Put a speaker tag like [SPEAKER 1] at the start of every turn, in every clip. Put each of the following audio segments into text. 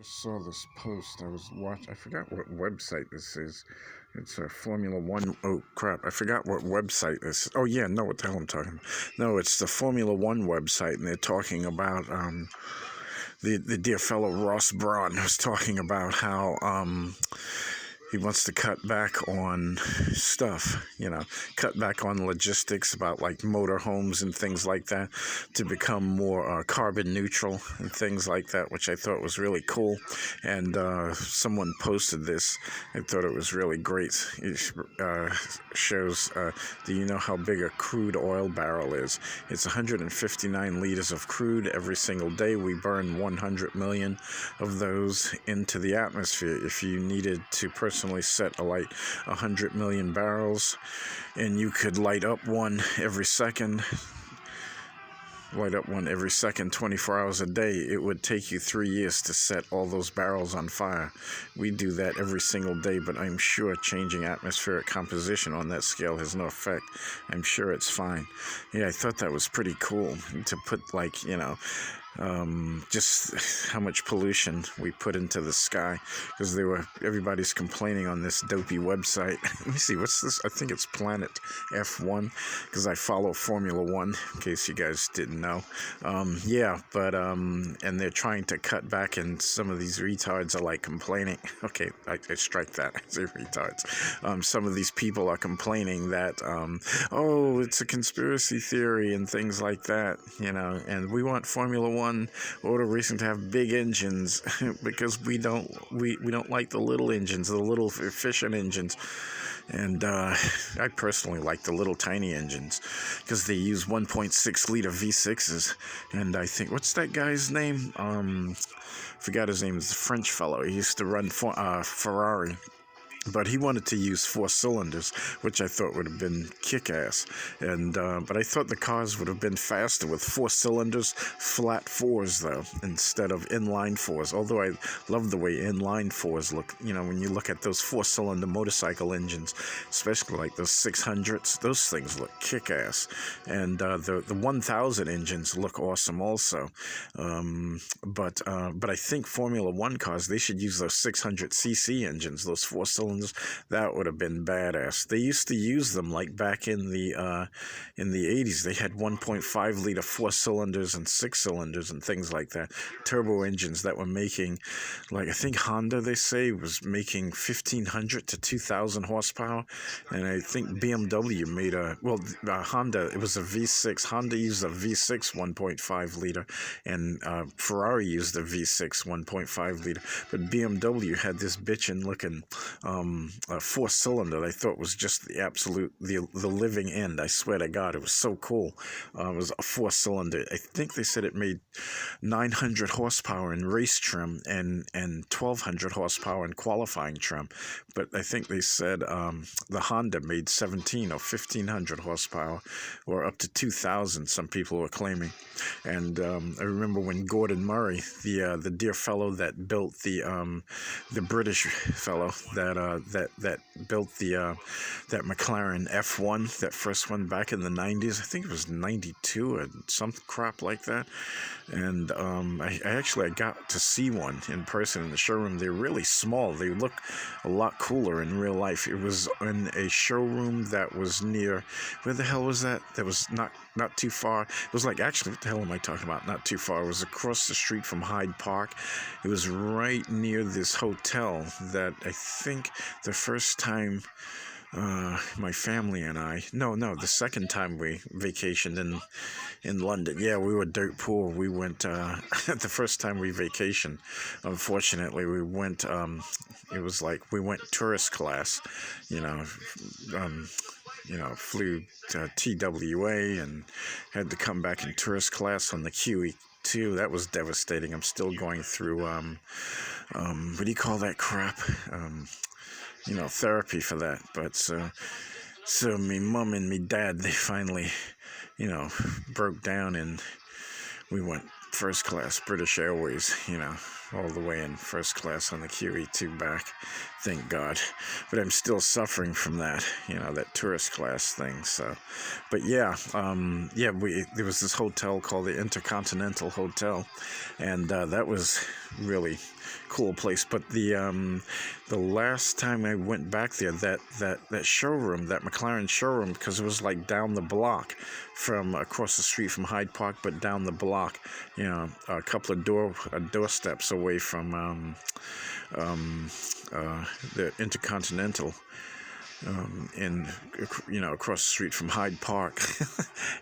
[SPEAKER 1] just saw this post. I forgot what website this is. It's a Formula One. Oh crap! I forgot what website this is. Oh yeah, no, what the hell I'm talking about? No, it's the Formula One website, and they're talking about the dear fellow Ross Brawn was talking about how he wants to cut back on stuff, cut back on logistics about like motorhomes and things like that to become more carbon neutral and things like that, which I thought was really cool. And someone posted this. I thought it was really great. It shows, do you know how big a crude oil barrel is? It's 159 liters of crude every single day. We burn 100 million of those into the atmosphere. If you needed to personally set alight 100 million barrels, and you could light up one every second, 24 hours a day, it would take you 3 years to set all those barrels on fire. We do that every single day, but I'm sure changing atmospheric composition on that scale has no effect. I'm sure it's fine. Yeah, I thought that was pretty cool to put, like, just how much pollution we put into the sky, because everybody's complaining on this dopey website. Let me see, what's this? I think it's Planet F1, because I follow Formula One, in case you guys didn't know. And they're trying to cut back, and some of these retards are like complaining. Okay, I strike that. I say retards. Some of these people are complaining that, it's a conspiracy theory and things like that, and we want Formula One auto racing to have big engines because we don't like the little engines, the little efficient engines. And I personally like the little tiny engines because they use 1.6 liter V6s. And I think, what's that guy's name? Forgot his name. It's a French fellow. He used to run Ferrari. But he wanted to use 4 cylinders, which I thought would have been kick-ass. But I thought the cars would have been faster with 4 cylinders, flat 4s, though, instead of inline 4s. Although I love the way inline 4s look. When you look at those 4-cylinder motorcycle engines, especially like those 600s, those things look kick-ass. And the 1000 engines look awesome also. But I think Formula One cars, they should use those 600cc engines, those 4-cylinder. That would have been badass. They used to use them like back in the 80s. They had 1.5 liter 4 cylinders and 6 cylinders and things like that. Turbo engines that were making, like, I think Honda, they say, was making 1,500 to 2,000 horsepower. And I think BMW made Honda, it was a V6. Honda used a V6 1.5 liter, and Ferrari used a V6 1.5 liter. But BMW had this bitchin' looking a 4-cylinder that I thought was just the absolute, the living end. I swear to God, it was so cool. It was a 4-cylinder. I think they said it made 900 horsepower in race trim and 1,200 horsepower in qualifying trim. But I think they said the Honda made 17 or 1,500 horsepower, or up to 2,000, some people were claiming. And I remember when Gordon Murray, the dear fellow that built the British fellow that built that McLaren F1, that first one back in the 90s. I think it was 92 or some crap like that. And I got to see one in person in the showroom. They're really small. They look a lot cooler in real life. It was in a showroom that was near, where the hell was that? That was not too far. It was like, actually, what the hell am I talking about? Not too far. It was across the street from Hyde Park. It was right near this hotel that I think the first time my family and I, the second time we vacationed in London. Yeah, we were dirt poor. We went, the first time we vacationed, unfortunately, we went, it was like we went tourist class, flew to TWA and had to come back in tourist class on the QE2. That was devastating. I'm still going through, what do you call that crap? Therapy for that. But so me mom and me dad, they finally, broke down, and we went first class, British Airways, all the way in first class on the QE2 back, thank God. But I'm still suffering from that, that tourist class thing. So, but yeah, there was this hotel called the Intercontinental Hotel, and that was really cool place. But the last time I went back there, that showroom, that McLaren showroom, because it was like down the block from across the street from Hyde Park, but down the block, a couple of doorsteps away from the Intercontinental, across the street from Hyde Park.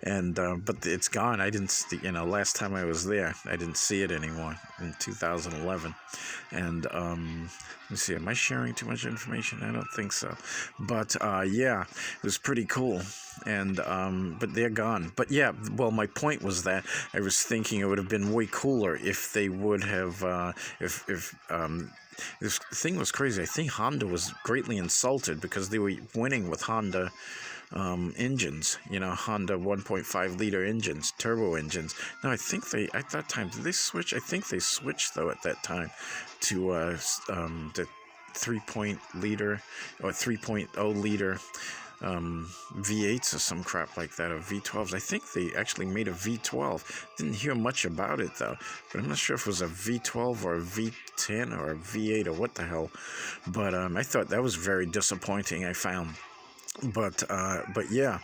[SPEAKER 1] And but it's gone. I didn't see, last time I was there, I didn't see it anymore in 2011. And let me see, am I sharing too much information? I don't think so. But yeah, it was pretty cool. And but they're gone. But yeah, well, my point was that I was thinking it would have been way cooler if they would have if this thing was crazy. I think Honda was greatly insulted because they were winning with Honda engines, Honda 1.5 liter engines, turbo engines. Now, I think at that time, did they switch? I think they switched, though, at that time to the 3 liter or 3.0 liter V8s or some crap like that, or V12s. I think they actually made a V12. Didn't hear much about it, though, but I'm not sure if it was a V12 or a V10 or a V8 or what the hell. But I thought that was very disappointing, I found. But yeah,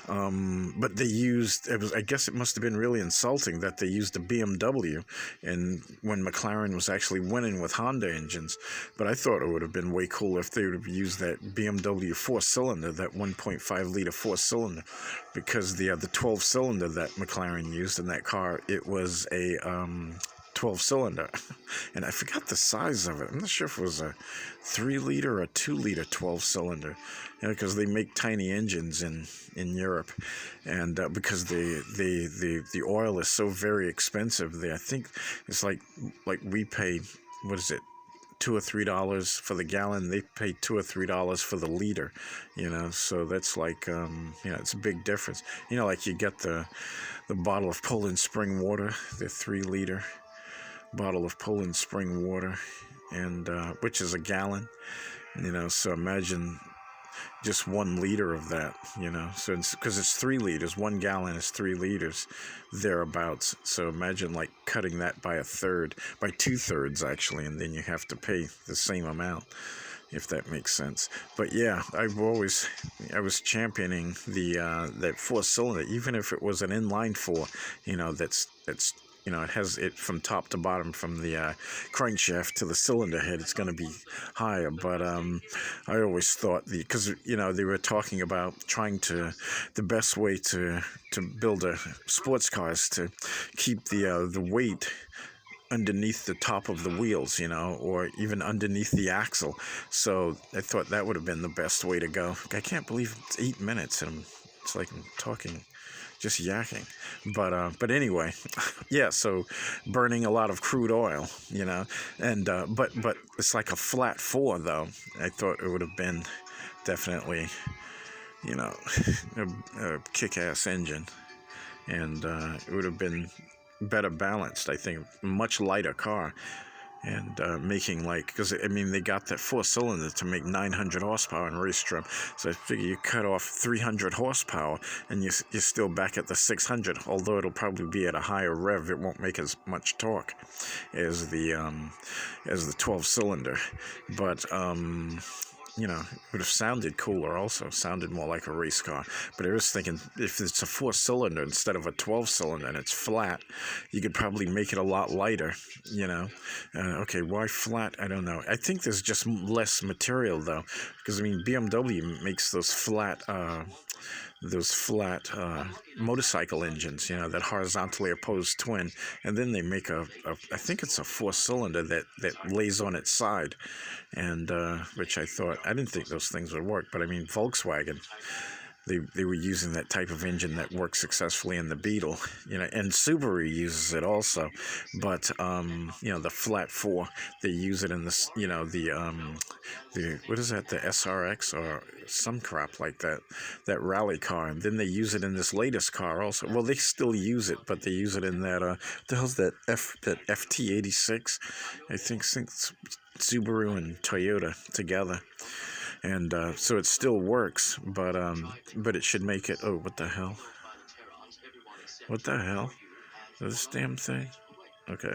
[SPEAKER 1] but they used, I guess it must have been really insulting that they used a BMW and when McLaren was actually winning with Honda engines. But I thought it would have been way cooler if they would have used that BMW 4-cylinder, that 1.5 liter 4-cylinder, because the 12-cylinder that McLaren used in that car, it was a 12-cylinder, and I forgot the size of it. I'm not sure if it was a 3-liter or a 2-liter 12-cylinder, because they make tiny engines in Europe, and because the oil is so very expensive there. I think it's like we pay, what is it, $2 or $3 for the gallon. They pay $2 or $3 for the liter, so that's like, it's a big difference. Like you get the bottle of Poland Spring water, the 3-liter bottle of Poland Spring water, and which is a gallon, so imagine just 1 liter of that, so because it's 3 liters, 1 gallon is 3 liters, thereabouts. So imagine like cutting that by 2/3 actually, and then you have to pay the same amount, if that makes sense. But yeah, I was championing that 4-cylinder, even if it was an inline 4, that's it has it from top to bottom, from the crankshaft to the cylinder head. It's going to be higher, but I always thought because they were talking about the best way to build a sports car is to keep the weight underneath the top of the wheels, or even underneath the axle. So I thought that would have been the best way to go. I can't believe it's 8 minutes and it's like I'm talking, just yakking. But anyway, yeah, so burning a lot of crude oil, and but it's like a flat 4, though. I thought it would have been definitely, a kick-ass engine, and it would have been better balanced, I think, much lighter car, and making because they got that 4-cylinder to make 900 horsepower in race trim, so I figure you cut off 300 horsepower and you're still back at the 600, although it'll probably be at a higher rev. It won't make as much torque as the 12-cylinder, but it would have sounded cooler, also sounded more like a race car. But I was thinking, if it's a 4-cylinder instead of a 12-cylinder and it's flat, you could probably make it a lot lighter, okay, why flat? I don't know. I think there's just less material, though, because BMW makes those flat motorcycle engines, that horizontally opposed twin, and then they make I think it's a 4-cylinder that lays on its side, and which I didn't think those things would work, but Volkswagen, they were using that type of engine that works successfully in the Beetle, and Subaru uses it also, but the Flat 4, they use it in this, the what is that, the SRX or some crap like that, that rally car, and then they use it in this latest car also. Well, they still use it, but they use it in that the hell's that FT86, I think, since Subaru and Toyota together, and so it still works, but it should make it. Oh, what the hell? What the hell? This damn thing. Okay.